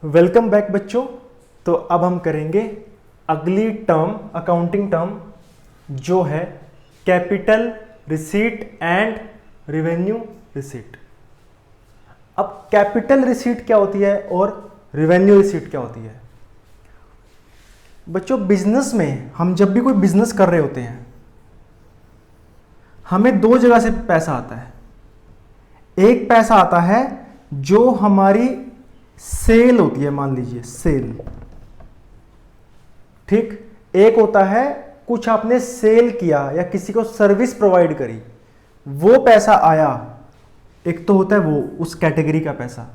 Welcome back बच्चों। तो अब हम करेंगे अगली टर्म, अकाउंटिंग टर्म, जो है capital receipt and revenue receipt. अब कैपिटल रिसीट क्या होती है और रेवेन्यू रिसीट क्या होती है? बच्चों, बिजनेस में हम जब भी कोई बिजनेस कर रहे होते हैं, हमें दो जगह से पैसा आता है। एक पैसा आता है जो हमारी सेल होती है, मान लीजिए सेल, ठीक। एक होता है कुछ आपने सेल किया या किसी को सर्विस प्रोवाइड करी, वो पैसा आया। एक तो होता है वो उस कैटेगरी का पैसा।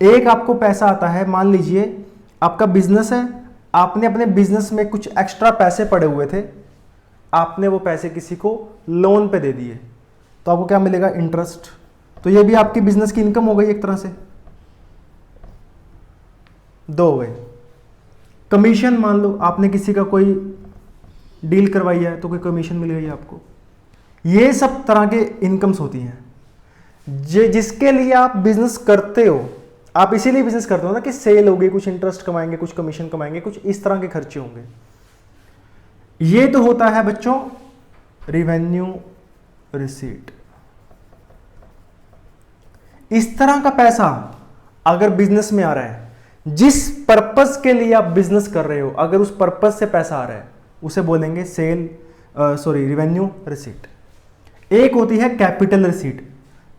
एक आपको पैसा आता है, मान लीजिए आपका बिजनेस है, आपने अपने बिजनेस में कुछ एक्स्ट्रा पैसे पड़े हुए थे, आपने वो पैसे किसी को लोन पे दे दिए, तो आपको क्या मिलेगा? इंटरेस्ट। तो ये भी आपकी बिजनेस की इनकम हो गई एक तरह से। दो हो गए। कमीशन, मान लो आपने किसी का कोई डील करवाई है तो कोई कमीशन मिल गई आपको। ये सब तरह के इनकम्स होती हैं जिसके लिए आप बिजनेस करते हो। आप इसीलिए बिजनेस करते हो ना कि सेल होगी, कुछ इंटरेस्ट कमाएंगे, कुछ कमीशन कमाएंगे, कुछ इस तरह के खर्चे होंगे। ये तो होता है बच्चों रिवेन्यू रिसीट। इस तरह का पैसा अगर बिजनेस में आ रहा है, जिस पर्पस के लिए आप बिजनेस कर रहे हो, अगर उस पर्पस से पैसा आ रहा है, उसे बोलेंगे रिवेन्यू रिसीट। एक होती है कैपिटल रिसीट।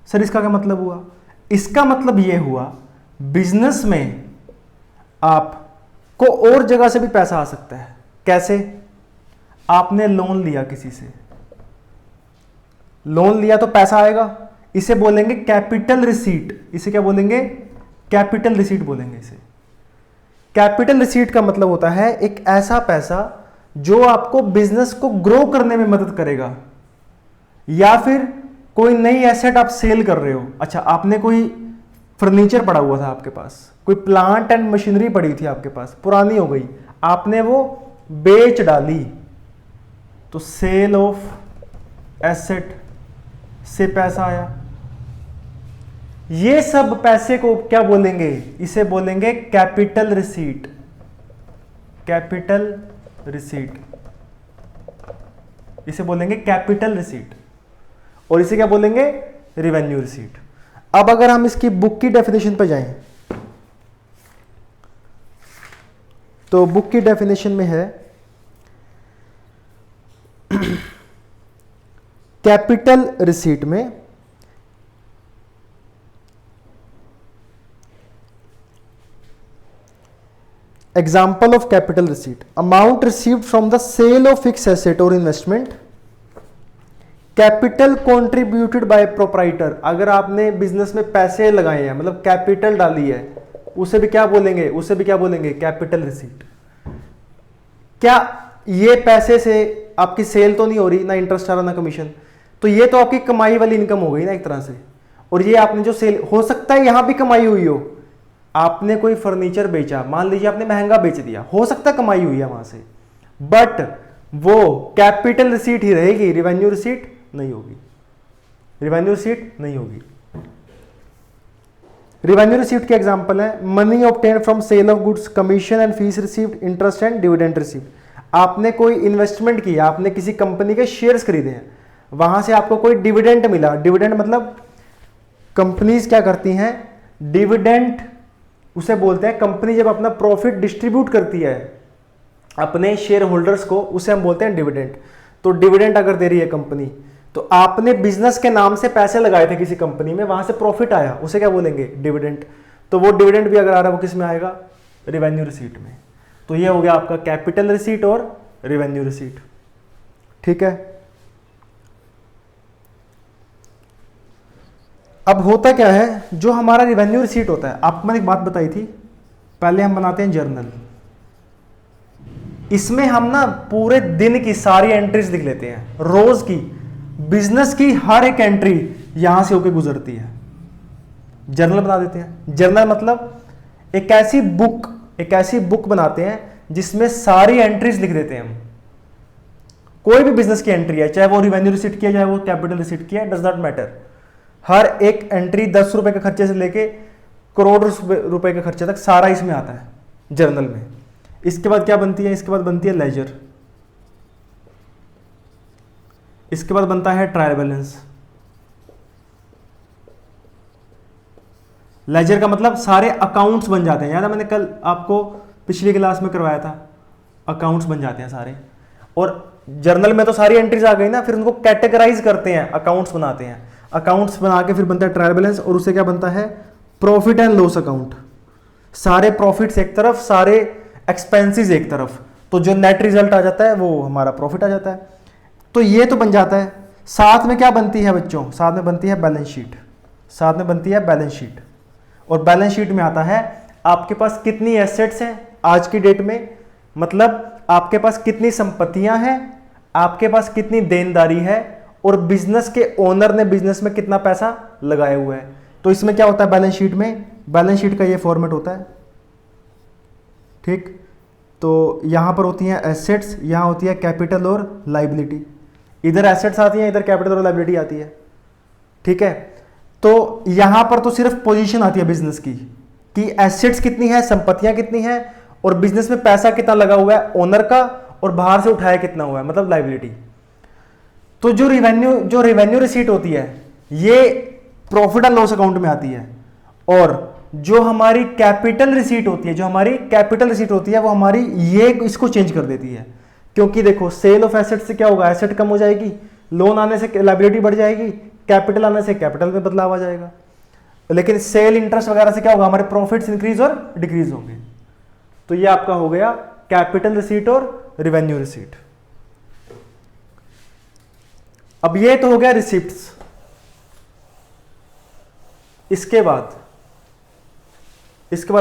सर इसका क्या मतलब हुआ? इसका मतलब यह हुआ बिजनेस में आपको और जगह से भी पैसा आ सकता है। कैसे? आपने लोन लिया किसी से, लोन लिया तो पैसा आएगा, इसे बोलेंगे कैपिटल रिसीट। इसे क्या बोलेंगे? कैपिटल रिसीट बोलेंगे इसे। कैपिटल रिसीट का मतलब होता है एक ऐसा पैसा जो आपको बिजनेस को ग्रो करने में मदद करेगा, या फिर कोई नई एसेट आप सेल कर रहे हो। अच्छा, आपने कोई फर्नीचर पड़ा हुआ था आपके पास, कोई प्लांट एंड मशीनरी पड़ी थी आपके पास, पुरानी हो गई, आपने वो बेच डाली, तो सेल ऑफ एसेट से पैसा आया। ये सब पैसे को क्या बोलेंगे? इसे बोलेंगे कैपिटल रिसीट। कैपिटल रिसीट, इसे बोलेंगे कैपिटल रिसीट। और इसे क्या बोलेंगे? Revenue receipt. अब अगर हम इसकी बुक की डेफिनेशन पर जाएं, तो बुक की डेफिनेशन में है कैपिटल रिसीट में example of capital receipt: amount received from the sale of fix asset और investment, capital contributed by proprietor. अगर आपने बिजनेस में पैसे लगाए हैं, मतलब कैपिटल डाली है, उसे भी क्या बोलेंगे? उसे भी क्या बोलेंगे? Capital receipt. क्या ये पैसे से आपकी सेल तो नहीं हो रही, ना इंटरेस्ट आ रहा, ना कमीशन, तो ये तो आपकी कमाई वाली इनकम हो गई ना एक तरह से। और ये आपने जो सेल, हो सकता है यहां भी कमाई हुई हो, आपने कोई फर्नीचर बेचा, मान लीजिए आपने महंगा बेच दिया, हो सकता है कमाई हुई है वहां से, बट वो कैपिटल रिसीट ही रहेगी, रेवेन्यू रिसीट नहीं होगी। रेवेन्यू रिसीट नहीं होगी। रेवेन्यू रिसीट के एग्जांपल है money obtained from sale of goods, commission and fees received, interest and dividend received. आपने कोई इन्वेस्टमेंट किया, आपने किसी कंपनी के शेयर्स खरीदे हैं, वहां से आपको कोई डिविडेंड मिला। डिविडेंड मतलब कंपनीज क्या करती हैं? डिविडेंड उसे बोलते हैं, कंपनी जब अपना प्रॉफिट डिस्ट्रीब्यूट करती है अपने शेयर होल्डर्स को, उसे हम बोलते हैं डिविडेंड। तो डिविडेंड अगर दे रही है कंपनी, तो आपने बिजनेस के नाम से पैसे लगाए थे किसी कंपनी में, वहां से प्रॉफिट आया, उसे क्या बोलेंगे? डिविडेंड। तो वो डिविडेंड भी अगर आ रहा है वो किस में आएगा? रेवेन्यू रिसीट में। तो ये हो गया आपका कैपिटल रिसीट और रेवेन्यू रिसीट। ठीक है। अब होता क्या है, जो हमारा रेवेन्यू रिसीट होता है, आपको मैंने एक बात बताई थी, पहले हम बनाते हैं जर्नल। इसमें हम ना पूरे दिन की सारी एंट्रीज लिख लेते हैं, रोज की, बिजनेस की हर एक एंट्री यहां से होकर गुजरती है, जर्नल बना देते हैं। जर्नल मतलब एक ऐसी बुक बनाते हैं जिसमें सारी एंट्रीज लिख देते हैं हम। कोई भी बिजनेस की एंट्री है, चाहे वो रेवेन्यू रिसीट किया, चाहे वो कैपिटल रिसीट किया, डज नॉट मैटर, हर एक एंट्री 10 रुपए के खर्चे से लेके करोड़ रुपए का खर्चा तक सारा इसमें आता है जर्नल में। इसके बाद क्या बनती है, इसके बाद बनती है लेजर, इसके बाद बनता है ट्रायल बैलेंस। लेजर का मतलब सारे अकाउंट्स बन जाते हैं, याद है मैंने कल आपको पिछली क्लास में करवाया था, अकाउंट्स बन जाते हैं सारे। और जर्नल में तो सारी एंट्रीज आ गई ना, फिर उनको कैटेगराइज करते हैं, अकाउंट्स बनाते हैं, अकाउंट्स बना के फिर बनता है ट्रायल बैलेंस, और उससे क्या बनता है, प्रॉफिट एंड लॉस अकाउंट। सारे प्रॉफिट्स एक तरफ, सारे एक्सपेंसेस एक तरफ, तो जो नेट रिजल्ट आ जाता है वो हमारा प्रॉफिट आ जाता है। तो ये तो बन जाता है। साथ में क्या बनती है बच्चों, साथ में बनती है बैलेंस शीट, साथ में बनती है बैलेंस शीट। और बैलेंस शीट में आता है आपके पास कितनी एसेट्स हैं आज की डेट में, मतलब आपके पास कितनी संपत्तियां हैं, आपके पास कितनी देनदारी है, और बिजनेस के ओनर ने बिजनेस में कितना पैसा लगाया हुआ है। तो इसमें क्या होता है बैलेंस शीट में, बैलेंस शीट का ये फॉर्मेट होता है, ठीक। तो यहां पर होती हैं एसेट्स, यहां होती है कैपिटल और लाइबिलिटी, इधर एसेट्स आती हैं, इधर कैपिटल और लाइबिलिटी आती है, ठीक है। तो यहां पर तो सिर्फ पोजीशन आती है बिजनेस की, कि एसेट्स कितनी है, संपत्तियां कितनी है, और बिजनेस में पैसा कितना लगा हुआ है ओनर का, और बाहर से उठाया कितना हुआ है, मतलब लाइबिलिटी। तो जो रेवेन्यू रिसीट होती है ये प्रॉफिट एंड लॉस अकाउंट में आती है, और जो हमारी कैपिटल रिसीट होती है, जो हमारी कैपिटल रिसीट होती है वो हमारी ये इसको चेंज कर देती है। क्योंकि देखो सेल ऑफ एसेट से क्या होगा, एसेट कम हो जाएगी, लोन आने से लाइबिलिटी बढ़ जाएगी, कैपिटल आने से कैपिटल में बदलाव आ जाएगा। लेकिन सेल इंटरेस्ट वगैरह से क्या होगा, हमारे प्रॉफिट्स इंक्रीज और डिक्रीज होंगे। तो ये आपका हो गया कैपिटल रिसीट और रेवेन्यू रिसीट। अब ये तो हो गया रिसिप्ट्स। इसके बाद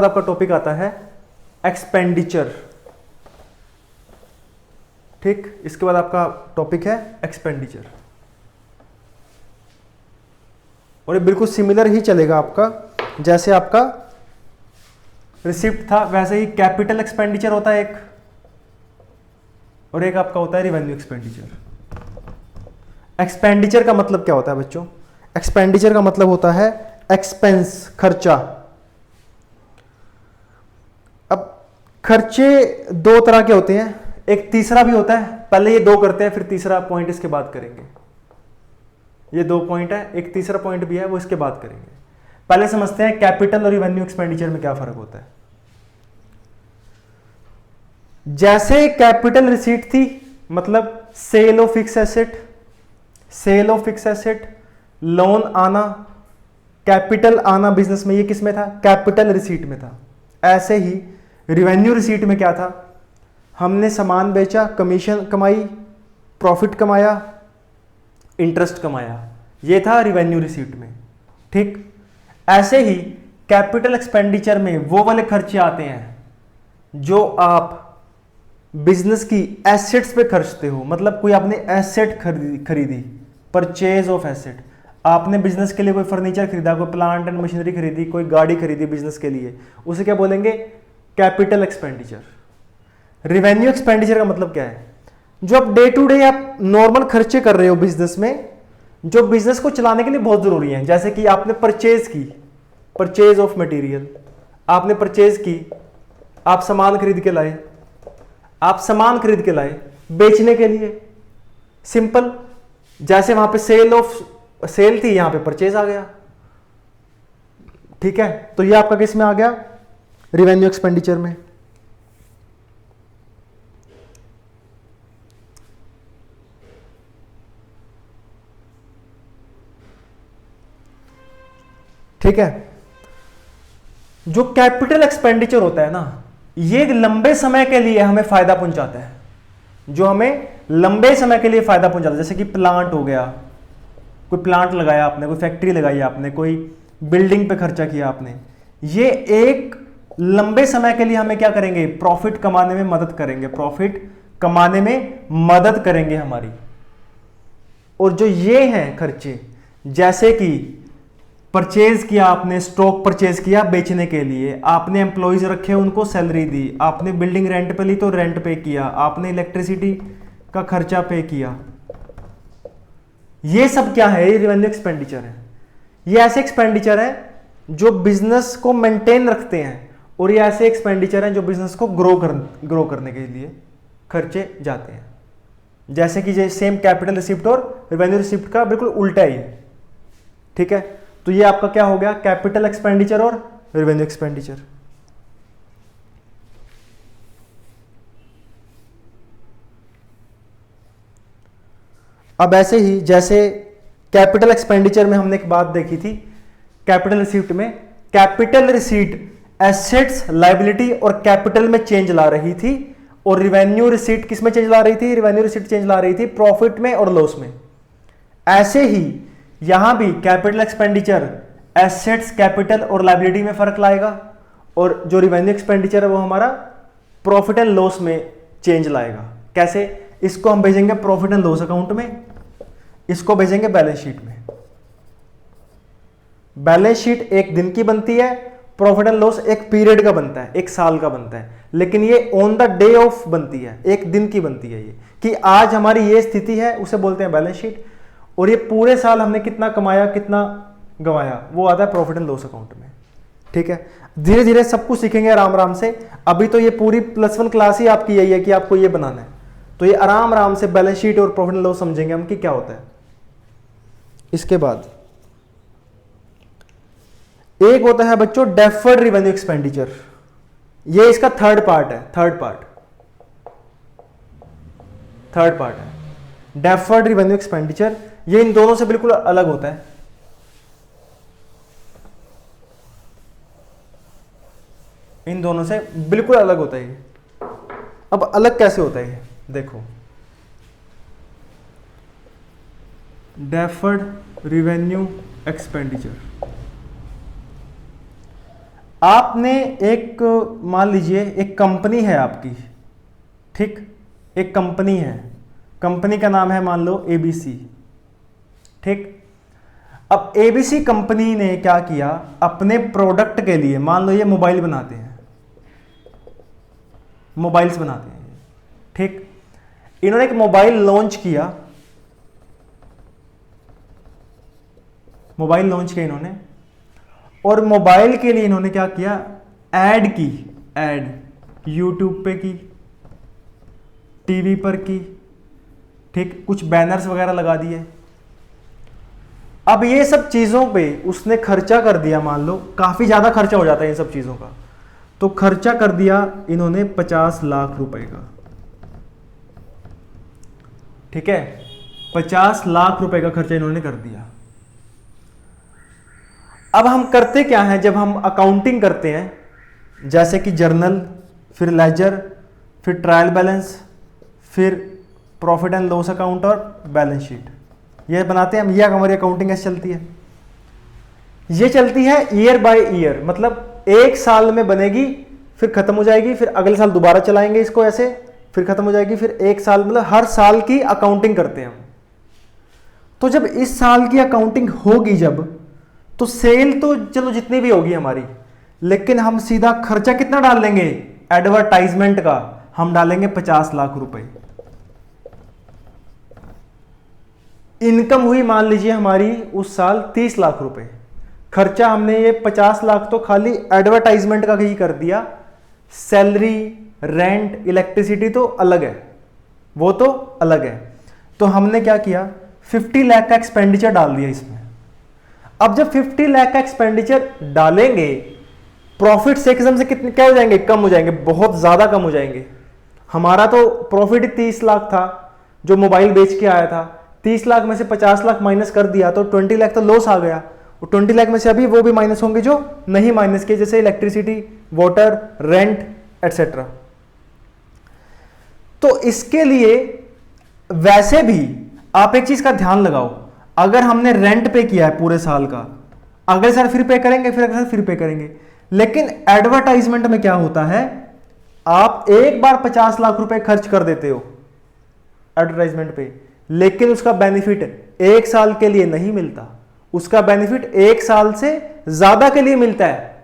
आपका टॉपिक आता है एक्सपेंडिचर, ठीक। इसके बाद आपका टॉपिक है एक्सपेंडिचर, और ये बिल्कुल सिमिलर ही चलेगा आपका, जैसे आपका रिसिप्ट था वैसे ही कैपिटल एक्सपेंडिचर होता है एक, और एक आपका होता है रेवेन्यू एक्सपेंडिचर। एक्सपेंडिचर का मतलब क्या होता है बच्चों, एक्सपेंडिचर का मतलब होता है एक्सपेंस, खर्चा। अब खर्चे दो तरह के होते हैं, एक तीसरा भी होता है, पहले ये दो करते हैं फिर तीसरा पॉइंट इसके बाद करेंगे। ये दो पॉइंट है, एक तीसरा पॉइंट भी है वो इसके बाद करेंगे। पहले समझते हैं कैपिटल और रेवेन्यू एक्सपेंडिचर में क्या फर्क होता है। जैसे कैपिटल रिसीट थी, मतलब sale of fix asset, sale of fix asset, loan आना, कैपिटल आना बिजनेस में, ये किस में था, कैपिटल रिसीट में था। ऐसे ही रेवेन्यू रिसीट में क्या था, हमने सामान बेचा, कमीशन कमाई, प्रॉफिट कमाया, इंटरेस्ट कमाया, ये था रेवेन्यू रिसीट में, ठीक। ऐसे ही कैपिटल एक्सपेंडिचर में वो वाले खर्चे आते हैं जो आप बिजनेस की एसेट्स पे खर्चते हो, मतलब कोई आपने एसेट खरीदी, परचेज ऑफ एसेट, आपने बिजनेस के लिए कोई फर्नीचर खरीदा, कोई प्लांट एंड मशीनरी खरीदी, कोई गाड़ी खरीदी बिजनेस के लिए, उसे क्या बोलेंगे, कैपिटल एक्सपेंडिचर। रेवेन्यू एक्सपेंडिचर का मतलब क्या है, जो आप डे टू डे आप नॉर्मल खर्चे कर रहे हो बिजनेस में, जो बिजनेस को चलाने के लिए बहुत जरूरी है। जैसे कि आपने परचेज की, परचेज ऑफ मटेरियल, आपने परचेज की, आप सामान खरीद के लाए, आप सामान खरीद के लाए बेचने के लिए, सिंपल। जैसे वहां पे सेल थी, यहां पे परचेज आ गया, ठीक है। तो ये आपका किस में आ गया, रेवेन्यू एक्सपेंडिचर में। ठीक है। जो कैपिटल एक्सपेंडिचर होता है ना, ये लंबे समय के लिए हमें फायदा पहुंचाता है, जो हमें लंबे समय के लिए फायदा पहुंचाता है। जैसे कि प्लांट हो गया, कोई प्लांट लगाया आपने, कोई फैक्ट्री लगाई आपने, कोई बिल्डिंग पे खर्चा किया आपने, ये एक लंबे समय के लिए हमें क्या करेंगे, प्रॉफिट कमाने में मदद करेंगे, प्रॉफिट कमाने में मदद करेंगे हमारी। और जो ये हैं खर्चे, जैसे कि परचेज किया आपने, स्टॉक परचेज किया बेचने के लिए, आपने एम्प्लॉइज रखे उनको सैलरी दी, आपने बिल्डिंग रेंट पे ली तो रेंट पे किया, आपने इलेक्ट्रिसिटी का खर्चा पे किया, ये सब क्या है, ये रेवेन्यू एक्सपेंडिचर है। ये ऐसे एक्सपेंडिचर है जो बिजनेस को मेंटेन रखते हैं, और ये ऐसे एक्सपेंडिचर हैं जो बिजनेस को ग्रो करने के लिए खर्चे जाते हैं। जैसे कि सेम कैपिटल रिसिप्ट और रेवेन्यू रिसिप्ट का बिल्कुल उल्टा ही है, ठीक है। तो ये आपका क्या हो गया, कैपिटल एक्सपेंडिचर और रेवेन्यू एक्सपेंडिचर। अब ऐसे ही जैसे कैपिटल एक्सपेंडिचर में हमने एक बात देखी थी, कैपिटल रिसीप्ट में कैपिटल रिसीट एसेट्स, लायबिलिटी और कैपिटल में चेंज ला रही थी, और रिवेन्यू रिसीट किस में चेंज ला रही थी, रिवेन्यू रिसीट चेंज ला रही थी प्रॉफिट में और लॉस में। ऐसे ही यहां भी कैपिटल एक्सपेंडिचर एसेट्स, कैपिटल और लायबिलिटी में फर्क लाएगा, और जो रिवेन्यू एक्सपेंडिचर है वो हमारा प्रॉफिट एंड लॉस में चेंज लाएगा। कैसे, इसको हम भेजेंगे प्रॉफिट एंड लॉस अकाउंट में, इसको भेजेंगे बैलेंस शीट में। बैलेंस शीट एक दिन की बनती है, प्रॉफिट एंड लॉस एक पीरियड का बनता है, एक साल का बनता है, लेकिन ये ऑन द डे ऑफ बनती है, एक दिन की बनती है। ये कि आज हमारी ये स्थिति है, उसे बोलते हैं बैलेंस शीट, और ये पूरे साल हमने कितना कमाया कितना गंवाया वो आता है प्रॉफिट एंड लॉस अकाउंट में, ठीक है। धीरे धीरे सब कुछ सीखेंगे आराम आराम से। अभी तो ये पूरी +1 क्लास ही आपकी यही है कि आपको ये बनाना है, तो ये आराम आराम से बैलेंस शीट और प्रॉफिट एंड लॉस समझेंगे हम कि क्या होता है। इसके बाद एक होता है बच्चों डेफर्ड रेवेन्यू एक्सपेंडिचर, ये इसका थर्ड पार्ट है, थर्ड पार्ट है डेफर्ड रेवेन्यू एक्सपेंडिचर। ये इन दोनों से बिल्कुल अलग होता है, इन दोनों से बिल्कुल अलग होता है ये। अब अलग कैसे होता है ये देखो, डेफर्ड रेवेन्यू एक्सपेंडिचर, आपने एक मान लीजिए एक कंपनी है आपकी, ठीक, एक कंपनी है, कंपनी का नाम है मान लो ABC, ठीक। अब ABC कंपनी ने क्या किया, अपने प्रोडक्ट के लिए, मान लो ये मोबाइल बनाते हैं, मोबाइल्स बनाते हैं, ठीक। इन्होंने एक मोबाइल लॉन्च किया, मोबाइल लॉन्च किया इन्होंने, और मोबाइल के लिए इन्होंने क्या किया, ऐड की, ऐड यूट्यूब पे की, टीवी पर की, ठीक, कुछ बैनर्स वगैरह लगा दिए। अब ये सब चीजों पे उसने खर्चा कर दिया, मान लो काफी ज्यादा खर्चा हो जाता है इन सब चीजों का, तो खर्चा कर दिया इन्होंने 50 लाख रुपए का, ठीक है, 50 लाख रुपए का खर्चा इन्होंने कर दिया। अब हम करते क्या हैं, जब हम अकाउंटिंग करते हैं, जैसे कि जर्नल, फिर लेजर, फिर ट्रायल बैलेंस, फिर प्रॉफिट एंड लॉस अकाउंट और बैलेंस शीट, ये बनाते हैं हम। ये हमारी अकाउंटिंग ऐसे चलती है, ये चलती है ईयर बाय ईयर, मतलब एक साल में बनेगी, फिर खत्म हो जाएगी, फिर अगले साल दोबारा चलाएंगे इसको ऐसे, फिर खत्म हो जाएगी, फिर एक साल, मतलब हर साल की अकाउंटिंग करते हैं हम। तो जब इस साल की अकाउंटिंग होगी जब, तो सेल तो चलो जितनी भी होगी हमारी, लेकिन हम सीधा खर्चा कितना डाल लेंगे, एडवर्टाइजमेंट का हम डालेंगे 50 लाख रुपए। इनकम हुई मान लीजिए हमारी उस साल 30 लाख रुपए, खर्चा हमने ये 50 लाख तो खाली एडवर्टाइजमेंट का ही कर दिया, सैलरी, रेंट, इलेक्ट्रिसिटी तो अलग है, वो तो अलग है। तो हमने क्या किया, 50 लाख का एक्सपेंडिचर डाल दिया इसमें। अब जब 50 लाख का एक्सपेंडिचर डालेंगे, प्रॉफिट से एकदम से कितने क्या हो जाएंगे, कम हो जाएंगे, बहुत ज्यादा कम हो जाएंगे। हमारा तो प्रॉफिट 30 लाख था जो मोबाइल बेच के आया था, 30 लाख में से 50 लाख माइनस कर दिया तो 20 लाख तो लॉस आ गया, और 20 लाख में से अभी वो भी माइनस होंगे जो नहीं माइनस किए, जैसे इलेक्ट्रिसिटी, वाटर, रेंट एटसेट्रा। तो इसके लिए वैसे भी आप एक चीज का ध्यान लगाओ, अगर हमने रेंट पे किया है पूरे साल का, अगले साल फिर पे करेंगे, फिर अगले साल फिर पे करेंगे। लेकिन एडवर्टाइजमेंट में क्या होता है, आप एक बार 50 लाख रुपए खर्च कर देते हो एडवर्टाइजमेंट पे, लेकिन उसका बेनिफिट एक साल के लिए नहीं मिलता, उसका बेनिफिट एक साल से ज्यादा के लिए मिलता है।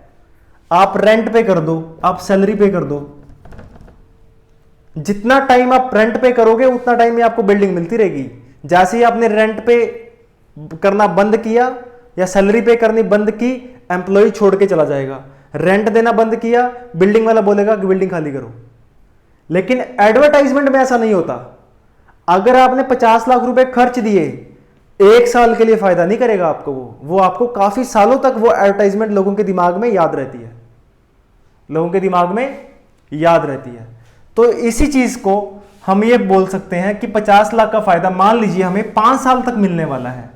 आप रेंट पे कर दो, आप सैलरी पे कर दो, जितना टाइम आप रेंट पे करोगे उतना टाइम में आपको बिल्डिंग मिलती रहेगी। जैसे ही आपने रेंट पे करना बंद किया या सैलरी पे करनी बंद की, एम्प्लॉय छोड़ के चला जाएगा, रेंट देना बंद किया, बिल्डिंग वाला बोलेगा कि बिल्डिंग खाली करो। लेकिन एडवर्टाइजमेंट में ऐसा नहीं होता। अगर आपने 50 लाख रुपए खर्च दिए, एक साल के लिए फायदा नहीं करेगा आपको, वो आपको काफी सालों तक वो एडवर्टाइजमेंट लोगों के दिमाग में याद रहती है, लोगों के दिमाग में याद रहती है। तो इसी चीज को हम ये बोल सकते हैं कि 50 लाख का फायदा मान लीजिए हमें 5 साल तक मिलने वाला है,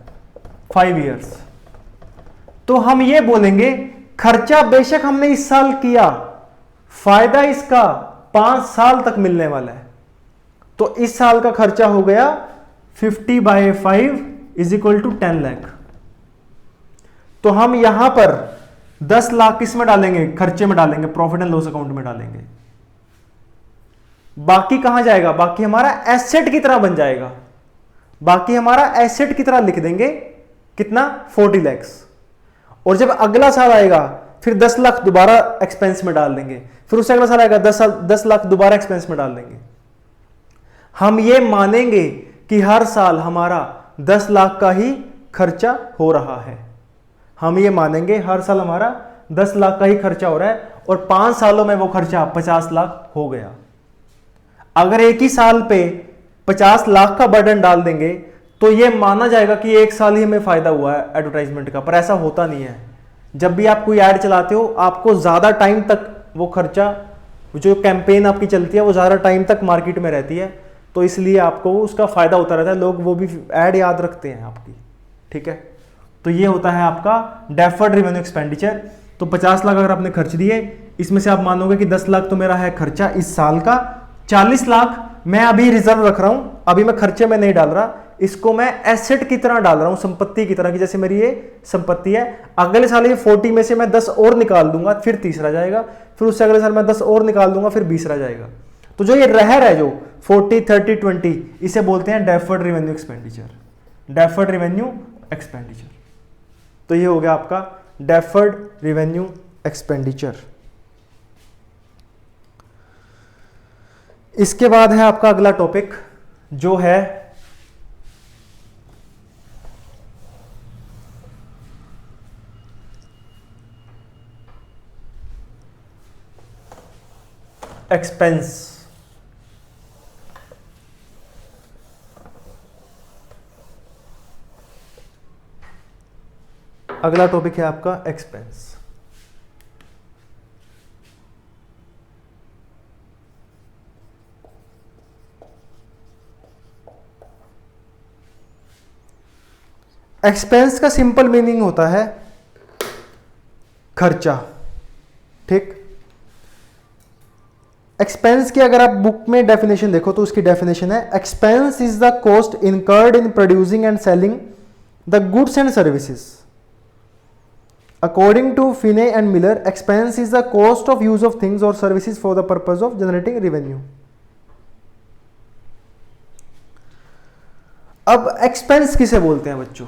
5 इयर्स, तो हम ये बोलेंगे खर्चा बेशक हमने इस साल किया, फायदा इसका 5 साल तक मिलने वाला है। तो इस साल का खर्चा हो गया 50/5 = 10 लाख। तो हम यहां पर 10 लाख किस में डालेंगे, खर्चे में डालेंगे, प्रॉफिट एंड लॉस अकाउंट में डालेंगे। बाकी कहां जाएगा, बाकी हमारा एसेट की तरह बन जाएगा, बाकी हमारा एसेट की तरह लिख देंगे, कितना 40 लाख। और जब अगला साल आएगा फिर 10 लाख दोबारा एक्सपेंस में डाल देंगे, फिर उससे अगला साल आएगा 10 लाख दोबारा एक्सपेंस में डाल देंगे। हम ये मानेंगे कि हर साल हमारा 10 लाख का ही खर्चा हो रहा है, हम ये मानेंगे हर साल हमारा 10 लाख का ही खर्चा हो रहा है, और 5 सालों में वो खर्चा 50 लाख हो गया। अगर एक ही साल पे 50 लाख का बर्डन डाल देंगे तो ये माना जाएगा कि एक साल ही हमें फायदा हुआ है एडवर्टाइजमेंट का, पर ऐसा होता नहीं है। जब भी आप कोई ऐड चलाते हो, आपको ज्यादा टाइम तक वो खर्चा, जो कैंपेन आपकी चलती है वो ज्यादा टाइम तक मार्केट में रहती है, तो इसलिए आपको उसका फायदा होता रहता है, लोग वो भी ऐड याद रखते हैं आपकी। ठीक है, तो ये होता है आपका डेफर्ड रेवेन्यू एक्सपेंडिचर। तो 50 लाख अगर आपने खर्च दिए, इसमें से आप मानोगे कि 10 लाख तो मेरा है खर्चा इस साल का, 40 लाख मैं अभी रिजर्व रख रहा हूं, अभी मैं खर्चे में नहीं डाल रहा, इसको मैं एसेट की तरह डाल रहा हूं, संपत्ति की तरह की, जैसे मेरी ये संपत्ति है। अगले साल ये 40 में से मैं 10 और निकाल दूंगा, फिर 30 रह जाएगा, फिर उससे अगले साल मैं 10 और निकाल दूंगा, फिर 20 रह जाएगा। तो जो ये रहर है, जो 40, 30, 20, इसे बोलते हैं deferred revenue expenditure, deferred revenue expenditure. तो ये हो गया आपका डेफर्ड रेवेन्यू एक्सपेंडिचर। इसके बाद है आपका अगला टॉपिक, जो है एक्सपेंस। अगला टॉपिक है आपका एक्सपेंस। एक्सपेंस का सिंपल मीनिंग होता है खर्चा। ठीक, एक्सपेंस की अगर आप बुक में डेफिनेशन देखो तो उसकी डेफिनेशन है, expense is the cost incurred in producing and selling the goods and services. According to Finney and Miller, expense is the cost of use of things और services for the purpose of generating revenue. अब expense किसे बोलते हैं बच्चों?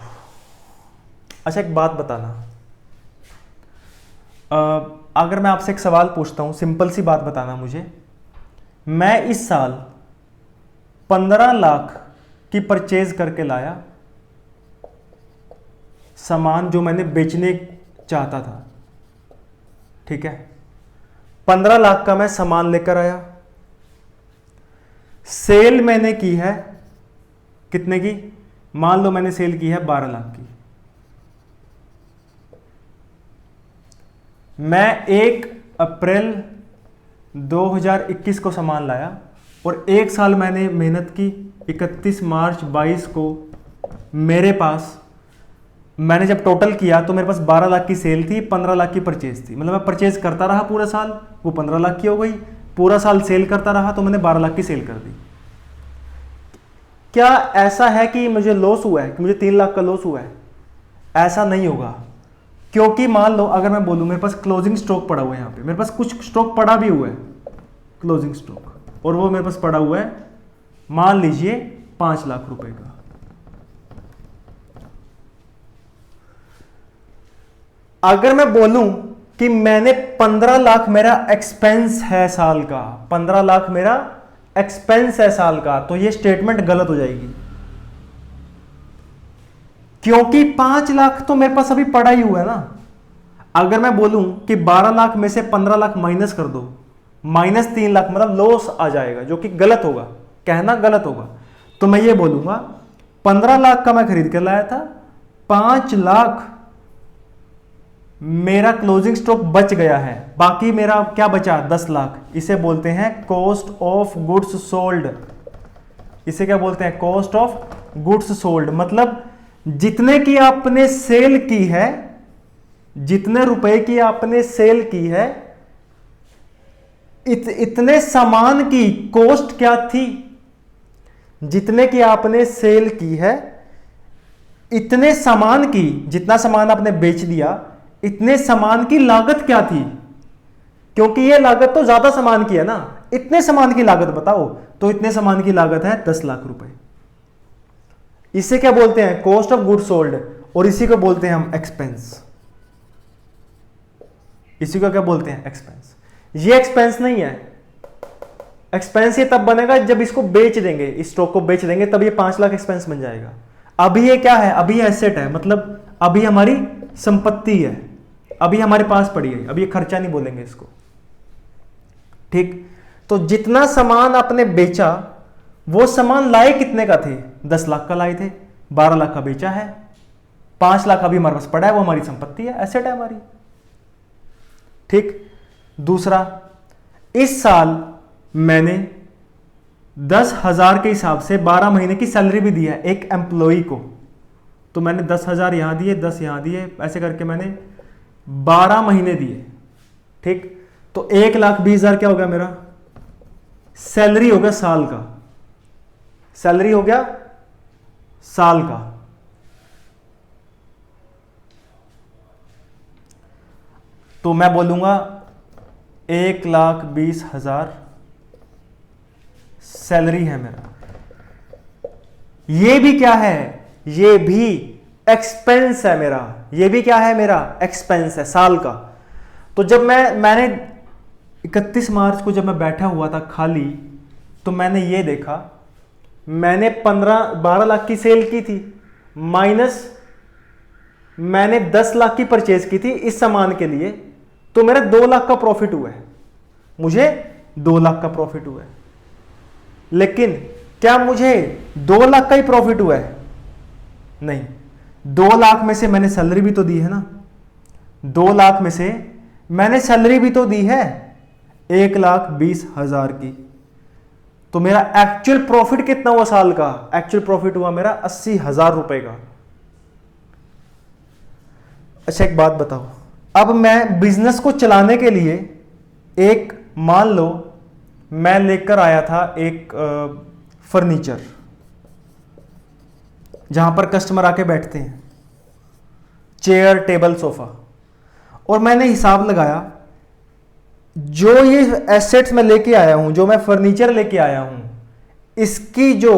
अच्छा, एक बात बताना, अगर मैं आपसे एक सवाल पूछता हूं, सिंपल सी बात बताना मुझे, मैं इस साल 15 लाख की परचेज करके लाया सामान जो मैंने बेचने चाहता था। ठीक है, 15 लाख का मैं सामान लेकर आया, सेल मैंने की है कितने की? मान लो मैंने सेल की है 12 लाख की। मैं 1 अप्रैल 2021 को सामान लाया और एक साल मैंने मेहनत की, 31 मार्च 22 को मेरे पास, मैंने जब टोटल किया तो मेरे पास 12 लाख की सेल थी, 15 लाख की परचेज थी। मतलब मैं परचेज करता रहा पूरा साल, वो 15 लाख की हो गई, पूरा साल सेल करता रहा तो मैंने 12 लाख की सेल कर दी। क्या ऐसा है कि मुझे लॉस हुआ है, कि मुझे 3 लाख का लॉस हुआ है? ऐसा नहीं होगा, क्योंकि मान लो अगर मैं बोलूं मेरे पास क्लोजिंग स्टॉक पड़ा हुआ है, यहाँ पे मेरे पास कुछ स्टॉक पड़ा भी हुआ है, क्लोजिंग स्टॉक, और वो मेरे पास पड़ा हुआ है मान लीजिए 5 लाख रुपए का। अगर मैं बोलूं कि मैंने 15 लाख मेरा एक्सपेंस है साल का, 15 लाख मेरा एक्सपेंस है साल का, तो ये स्टेटमेंट गलत हो जाएगी, क्योंकि 5 लाख तो मेरे पास अभी पड़ा ही हुआ है ना। अगर मैं बोलूं कि 12 लाख में से 15 लाख माइनस कर दो, -3 लाख, मतलब लॉस आ जाएगा, जो कि गलत होगा, कहना गलत होगा। तो मैं ये बोलूंगा 15 लाख का मैं खरीद कर लाया था, 5 लाख मेरा क्लोजिंग स्टॉक बच गया है, बाकी मेरा क्या बचा, 10 लाख। इसे बोलते हैं कॉस्ट ऑफ गुड्स सोल्ड। इसे क्या बोलते हैं, कॉस्ट ऑफ गुड्स सोल्ड। मतलब जितने की आपने सेल की है, जितने रुपए की आपने सेल की है, इतने सामान की कॉस्ट क्या थी, जितने की आपने सेल की है, इतने सामान की, जितना सामान आपने बेच दिया, इतने सामान की लागत क्या थी, क्योंकि ये लागत तो ज्यादा सामान की है ना, इतने सामान की लागत बताओ, तो इतने सामान की लागत है 10 लाख रुपए। इसे क्या बोलते हैं, कॉस्ट ऑफ गुड्स सोल्ड, और इसी को बोलते हैं हम एक्सपेंस। इसी को क्या बोलते हैं, एक्सपेंस। ये एक्सपेंस नहीं है, एक्सपेंस ये तब बनेगा जब इसको बेच देंगे, इस स्टॉक को बेच देंगे, तब ये 5 लाख एक्सपेंस बन जाएगा। अभी ये क्या है, अभी एसेट है, मतलब अभी हमारी संपत्ति है, अभी हमारे पास पड़ी है, अभी ये खर्चा नहीं बोलेंगे इसको, ठीक। तो जितना सामान आपने बेचा, वो सामान लाए कितने का थे, 10 लाख का लाए थे, 12 लाख का बेचा है, 5 लाख अभी हमारे पास पड़ा है, वो हमारी संपत्ति है, एसेट है हमारी, ठीक। दूसरा, इस साल मैंने 10,000 के हिसाब से 12 महीने की सैलरी भी दी है एक एम्प्लॉई को, तो मैंने 10,000 यहां दिए, 10 यहां दिए, ऐसे करके मैंने 12 महीने दिए, ठीक। तो 1,20,000 क्या हो गया मेरा, सैलरी हो गया साल का, सैलरी हो गया साल का। तो मैं बोलूंगा 1,20,000 सैलरी है मेरा। ये भी क्या है, ये भी एक्सपेंस है मेरा, ये भी क्या है मेरा, एक्सपेंस है साल का। तो जब मैंने 31 मार्च को जब मैं बैठा हुआ था खाली, तो मैंने ये देखा, मैंने 12 लाख की सेल की थी, माइनस मैंने 10 लाख की परचेज की थी इस सामान के लिए, तो मेरा 2 लाख का प्रॉफिट हुआ है, मुझे 2 लाख का प्रॉफिट हुआ है। लेकिन क्या मुझे 2 लाख का ही प्रॉफिट हुआ है, नहीं, 2 लाख में से मैंने सैलरी भी तो दी है ना, 2 लाख में से मैंने सैलरी भी तो दी है 1,20,000 की। तो मेरा एक्चुअल प्रॉफिट कितना हुआ साल का, एक्चुअल प्रॉफिट हुआ मेरा 80,000 रुपए का। अच्छा एक बात बताओ, अब मैं बिजनेस को चलाने के लिए, एक मान लो मैं लेकर आया था एक फर्नीचर, जहां पर कस्टमर आके बैठते हैं, चेयर टेबल सोफा, और मैंने हिसाब लगाया, जो ये एसेट्स मैं लेके आया हूं, जो मैं फर्नीचर लेके आया हूं, इसकी जो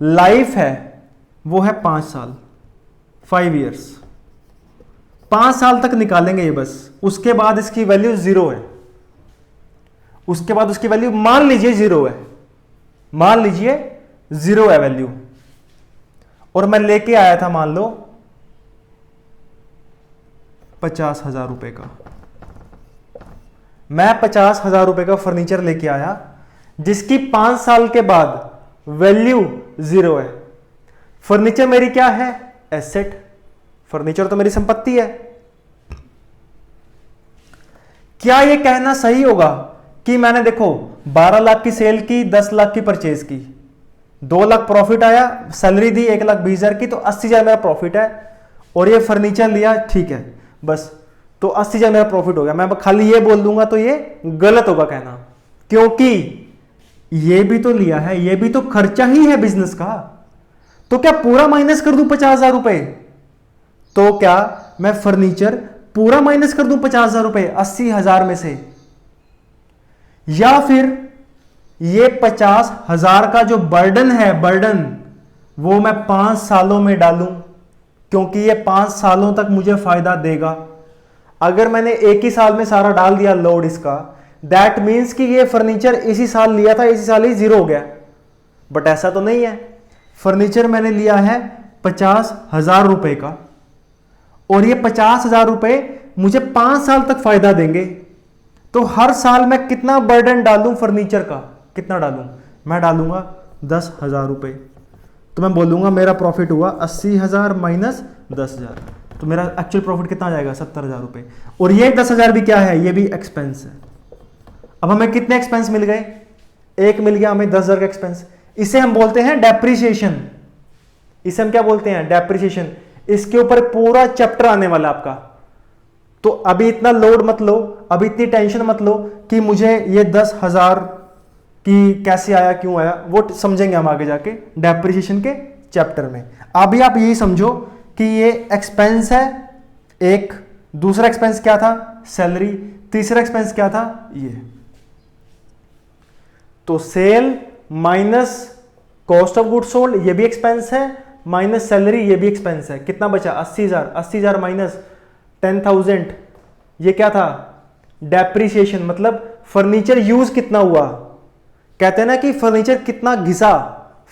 लाइफ है वो है 5 साल, 5 इयर्स। 5 साल तक निकालेंगे ये बस, उसके बाद इसकी वैल्यू 0 है, उसके बाद उसकी वैल्यू मान लीजिए 0 है, मान लीजिए 0 है वैल्यू, और मैं लेके आया था मान लो 50,000 रुपए का, मैं 50,000 रुपए का फर्नीचर लेके आया, जिसकी 5 साल के बाद वैल्यू 0 है। फर्नीचर मेरी क्या है, एसेट, फर्नीचर तो मेरी संपत्ति है। क्या यह कहना सही होगा कि मैंने देखो 12 लाख की सेल की, 10 लाख की परचेज की, 2 लाख प्रॉफिट आया, सैलरी दी 1,20,000 की, तो 80,000 मेरा प्रॉफिट है, और ये फर्नीचर लिया, ठीक है, बस, तो 80,000 मेरा प्रॉफिट हो गया। मैं खाली ये बोल दूंगा तो ये गलत होगा कहना, क्योंकि ये भी तो लिया है, ये भी तो खर्चा ही है बिजनेस का। तो क्या पूरा माइनस कर दूं 50,000 रुपए, तो क्या मैं फर्नीचर पूरा माइनस कर दूं 50,000 रुपए 80,000 में से, या फिर ये 50,000 का जो बर्डन है, बर्डन वो मैं 5 सालों में डालूं, क्योंकि ये 5 सालों तक मुझे फायदा देगा। अगर मैंने एक ही साल में सारा डाल दिया लोड इसका, दैट मीन्स कि ये फर्नीचर इसी साल लिया था, इसी साल ही 0 हो गया, बट ऐसा तो नहीं है। फर्नीचर मैंने लिया है 50,000 रुपए का, और ये 50,000 रुपए मुझे 5 साल तक फायदा देंगे, तो हर साल मैं कितना बर्डन डालूं फर्नीचर का, कितना डालूं? मैं डालूंगा 10,000 रुपये। तो मैं बोलूंगा मेरा प्रॉफिट हुआ 80,000 माइनस 10,000, तो मेरा एक्चुअल प्रॉफिट कितना आ जाएगा? 70,000 रुपये। और ये 10,000 भी क्या है? ये भी एक्सपेंस है। अब हमें कितने एक्सपेंस मिल गए? एक मिल गया हमें 10,000 का एक्सपेंस। इसे हम बोलते हैं डेप्रिसिएशन। इसे हम क्या बोलते हैं? डेप्रिसिएशन। इसके ऊपर पूरा चैप्टर आने वाला आपका। तो अभी इतना लोड मत लो, अभी इतनी टेंशन मत लो कि मुझे ये 10,000 की कैसे आया, क्यों आया, वो समझेंगे हम आगे जाके डेप्रिसिएशन के चैप्टर में। अभी आप यही समझो कि ये एक्सपेंस है एक, दूसरा एक्सपेंस क्या था? सैलरी। तीसरा एक्सपेंस क्या था? ये। तो sale minus cost of good sold, ये भी एक्सपेंस है, माइनस सैलरी, ये भी एक्सपेंस है। कितना बचा? 80,000। 80,000 माइनस 10,000, ये क्या था? डेप्रिसिएशन। मतलब फर्नीचर यूज कितना हुआ। कहते हैं ना कि फर्नीचर कितना घिसा,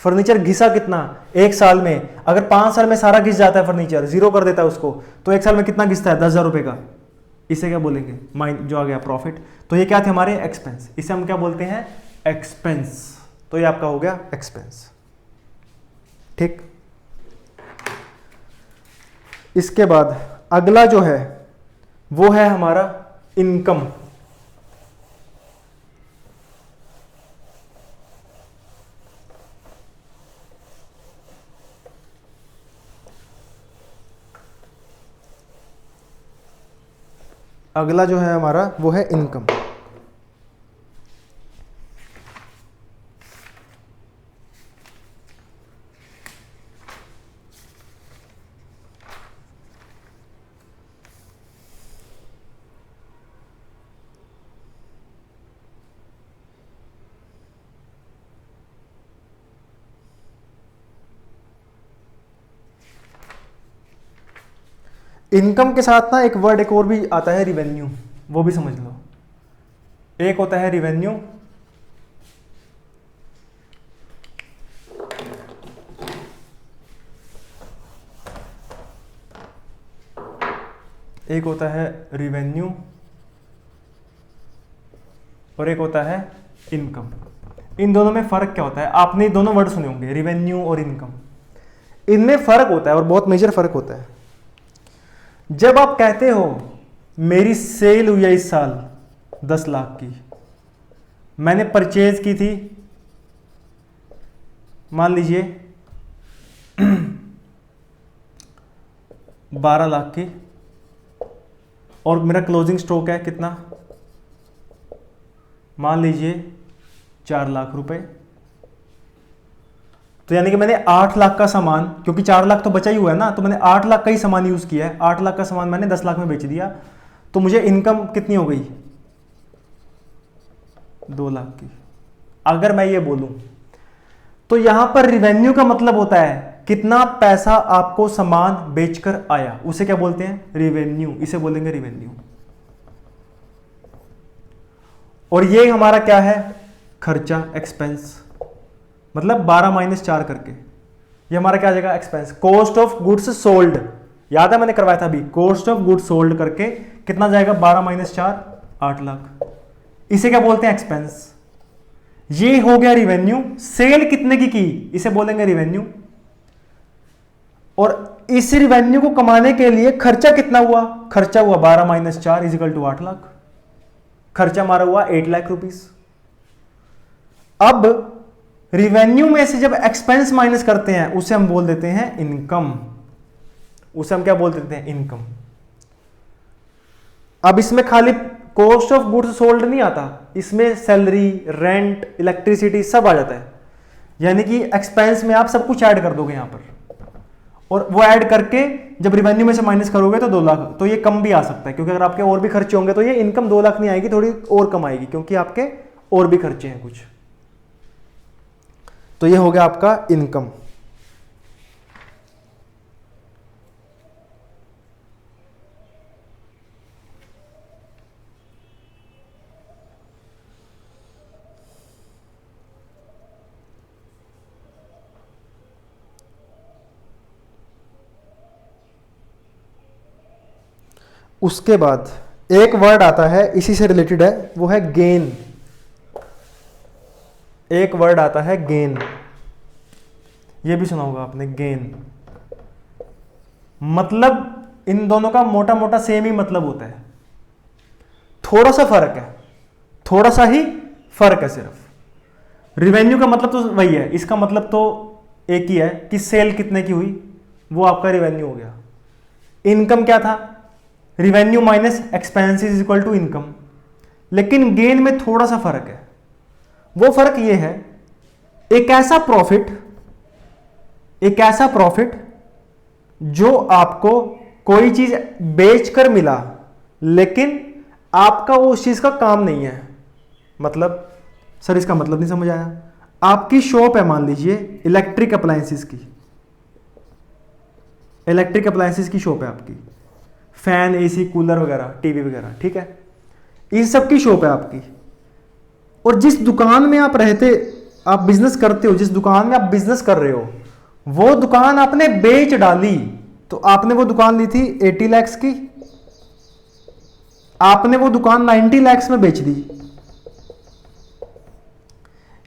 फर्नीचर घिसा कितना एक साल में। अगर 5 साल में सारा घिस जाता है फर्नीचर, जीरो कर देता है उसको, तो एक साल में कितना घिसता है? 10,000 रुपए का। इसे क्या बोलेंगे? जो आ गया प्रॉफिट। तो ये क्या थे? हमारे एक्सपेंस। इसे हम क्या बोलते हैं? एक्सपेंस। तो ये आपका हो गया एक्सपेंस। ठीक। इसके बाद अगला जो है वो है हमारा इनकम। अगला जो है हमारा वो है इनकम। इनकम के साथ ना एक वर्ड एक और भी आता है, रिवेन्यू। वो भी समझ लो। एक होता है रिवेन्यू, एक होता है रिवेन्यू और एक होता है इनकम। इन दोनों में फर्क क्या होता है? आपने दोनों वर्ड सुने होंगे, रिवेन्यू और इनकम। इनमें फर्क होता है और बहुत मेजर फर्क होता है। जब आप कहते हो मेरी सेल हुई है इस साल 10 लाख की, मैंने परचेज की थी मान लीजिए 12 लाख की, और मेरा क्लोजिंग स्टॉक है कितना? मान लीजिए 4 लाख रुपए। तो यानी कि मैंने 8 लाख का सामान, क्योंकि 4 लाख तो बचा ही हुआ है ना, तो मैंने 8 लाख का ही सामान यूज किया है। 8 लाख का सामान मैंने 10 लाख में बेच दिया, तो मुझे इनकम कितनी हो गई? 2 लाख की। अगर मैं ये बोलूं तो यहां पर रिवेन्यू का मतलब होता है कितना पैसा आपको सामान बेचकर आया, उसे क्या बोलते हैं? रिवेन्यू। इसे बोलेंगे रिवेन्यू। और ये हमारा क्या है? खर्चा, एक्सपेंस। मतलब 12 माइनस 4 करके ये हमारा क्या आ जाएगा? Expense. Cost of goods sold, याद है मैंने करवाया था अभी, कॉस्ट ऑफ गुड्स सोल्ड करके कितना जाएगा? 12 माइनस 4, 8 लाख। इसे क्या बोलते हैं? एक्सपेंस। ये हो गया रिवेन्यू। सेल कितने की इसे बोलेंगे रिवेन्यू। और इस रिवेन्यू को कमाने के लिए खर्चा कितना हुआ? खर्चा हुआ 12 माइनस 4 इजिकल टू 8 लाख। खर्चा हमारा हुआ 8 लाख रुपीस। अब रिवेन्यू में से जब एक्सपेंस माइनस करते हैं उसे हम बोल देते हैं इनकम। उसे हम क्या बोल देते हैं? इनकम। अब इसमें खाली कॉस्ट ऑफ गुड्स सोल्ड नहीं आता, इसमें सैलरी, रेंट, इलेक्ट्रिसिटी सब आ जाता है। यानी कि एक्सपेंस में आप सब कुछ ऐड कर दोगे यहां पर, और वो ऐड करके जब रिवेन्यू में से माइनस करोगे तो 2 लाख। तो ये कम भी आ सकता है, क्योंकि अगर आपके और भी खर्चे होंगे तो ये इनकम 2 लाख नहीं आएगी, थोड़ी और कम आएगी, क्योंकि आपके और भी खर्चे हैं कुछ। तो ये हो गया आपका इनकम। उसके बाद एक वर्ड आता है इसी से रिलेटेड है, वो है गेन। एक वर्ड आता है गेन, ये भी सुना होगा आपने, गेन। मतलब इन दोनों का मोटा मोटा सेम ही मतलब होता है, थोड़ा सा फर्क है, थोड़ा सा ही फर्क है सिर्फ। रिवेन्यू का मतलब तो वही है, इसका मतलब तो एक ही है कि सेल कितने की हुई, वो आपका रिवेन्यू हो गया। इनकम क्या था, revenue minus expenses is equal to income. लेकिन गेन में थोड़ा सा फर्क है। वो फर्क ये है, एक ऐसा प्रॉफिट जो आपको कोई चीज बेचकर मिला लेकिन आपका वो उस चीज का काम नहीं है। मतलब सर इसका मतलब नहीं समझ आया। आपकी शॉप है, मान लीजिए इलेक्ट्रिक अप्लायंसेस की, इलेक्ट्रिक अप्लायंसेस की शॉप है आपकी, फैन, एसी, कूलर वगैरह, टीवी वगैरह, ठीक है, इन सब की शॉप है आपकी। और जिस दुकान में आप रहते, आप बिजनेस करते हो, जिस दुकान में आप बिजनेस कर रहे हो, वो दुकान आपने बेच डाली। तो आपने वो दुकान ली थी 80 लाख की, आपने वो दुकान 90 लाख में बेच दी।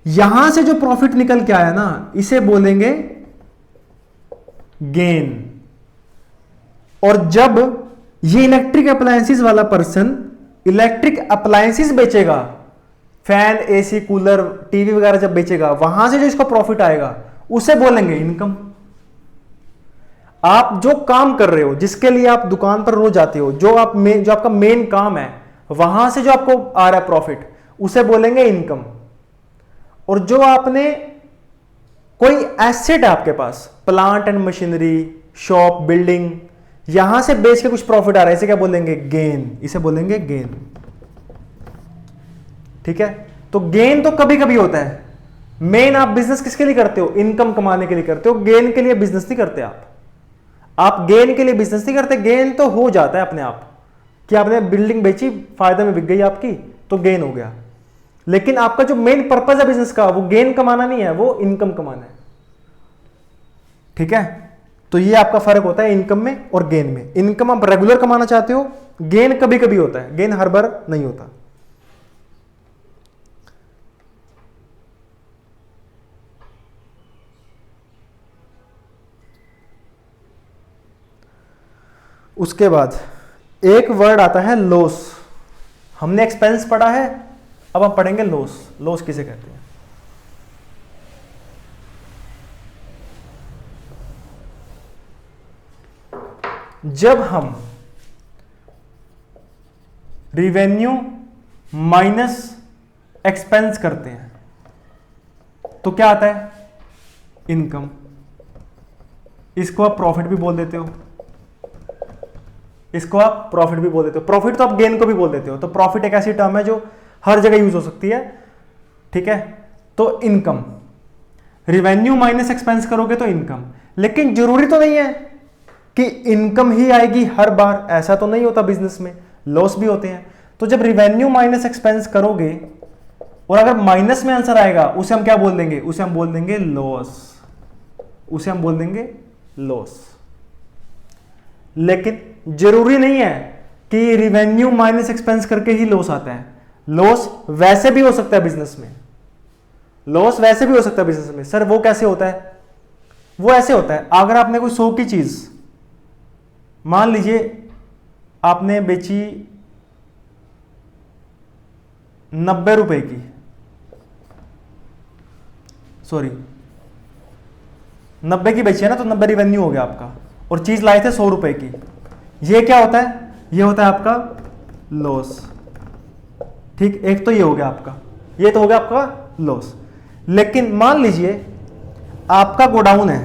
यहां से जो प्रॉफिट निकल के आया ना, इसे बोलेंगे गेन। और जब ये इलेक्ट्रिक अप्लायंसेस वाला पर्सन इलेक्ट्रिक अप्लायंसेस बेचेगा, फैन, एसी, कूलर, टीवी वगैरह जब बेचेगा, वहां से जो इसका प्रॉफिट आएगा उसे बोलेंगे इनकम। आप जो काम कर रहे हो, जिसके लिए आप दुकान पर रोज जाते हो, जो आपका मेन काम है, वहां से जो आपको आ रहा है प्रॉफिट, उसे बोलेंगे इनकम। और जो आपने कोई एसेट है आपके पास, plant and machinery, shop, building, यहां से बेच के कुछ प्रॉफिट आ रहा है, इसे क्या बोलेंगे, गेन। इसे बोलेंगे गेन। ठीक है, तो गेन तो कभी कभी होता है। मेन आप बिजनेस किसके लिए करते हो, इनकम कमाने के लिए करते हो, गेन के लिए बिजनेस नहीं करते आप गेन के लिए बिजनेस नहीं करते। गेन तो हो जाता है अपने आप कि आपने बिल्डिंग बेची, फायदे में बिक गई आपकी, तो गेन हो गया। लेकिन आपका जो मेन पर्पज है बिजनेस का, वो गेन कमाना नहीं है, वो इनकम कमाना है। ठीक है, तो ये आपका फर्क होता है इनकम में और गेन में। इनकम आप रेगुलर कमाना चाहते हो, गेन कभी कभी होता है, गेन हर बार नहीं होता। उसके बाद एक वर्ड आता है लॉस। हमने एक्सपेंस पढ़ा है, अब हम पढ़ेंगे लॉस। लॉस किसे कहते हैं? जब हम रिवेन्यू माइनस एक्सपेंस करते हैं तो क्या आता है, इनकम। इसको आप प्रॉफिट भी बोल देते हो, इसको आप प्रॉफिट भी बोल देते हो। प्रॉफिट तो आप गेन को भी बोल देते हो। तो प्रॉफिट एक ऐसी टर्म है जो हर जगह यूज हो सकती है। ठीक है, तो इनकम, रिवेन्यू माइनस एक्सपेंस करोगे तो इनकम। लेकिन जरूरी तो नहीं है कि इनकम ही आएगी हर बार, ऐसा तो नहीं होता। बिजनेस में लॉस भी होते हैं। तो जब रिवेन्यू माइनस एक्सपेंस करोगे और अगर माइनस में आंसर आएगा, उसे हम क्या बोल देंगे, उसे हम बोल देंगे लॉस। उसे हम बोल देंगे लॉस। लेकिन जरूरी नहीं है कि रिवेन्यू माइनस एक्सपेंस करके ही लॉस आता है। लॉस वैसे भी हो सकता है बिजनेस में, लॉस वैसे भी हो सकता है बिजनेस में। सर वो कैसे होता है? वो ऐसे होता है, अगर आपने कोई 100 की चीज, मान लीजिए आपने बेची 90 रुपए की, सॉरी 90 की बेची है ना, तो 90 रिवेन्यू हो गया आपका, और चीज लाए थे 100 रुपए की। ये क्या होता है? ये होता है आपका लॉस। ठीक, एक तो ये हो गया आपका, ये तो हो गया आपका लॉस। लेकिन मान लीजिए आपका गोडाउन है,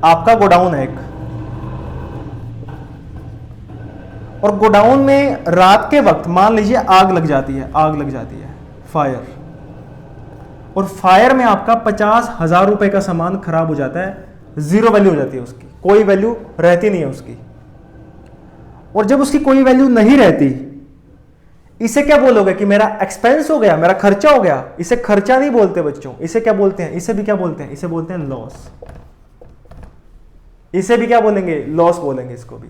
आपका गोडाउन है एक, और गोडाउन में रात के वक्त मान लीजिए आग लग जाती है, आग लग जाती है, फायर। और फायर में आपका 50,000 रुपए का सामान खराब हो जाता है, जीरो वैल्यू हो जाती है उसकी, कोई वैल्यू रहती नहीं है उसकी। और जब उसकी कोई वैल्यू नहीं रहती, इसे क्या बोलोगे कि मेरा एक्सपेंस हो गया, मेरा खर्चा हो गया। इसे खर्चा नहीं बोलते बच्चों, इसे क्या बोलते हैं? इसे भी क्या बोलते हैं? इसे बोलते हैं लॉस। इसे भी क्या बोलेंगे? लॉस बोलेंगे इसको भी।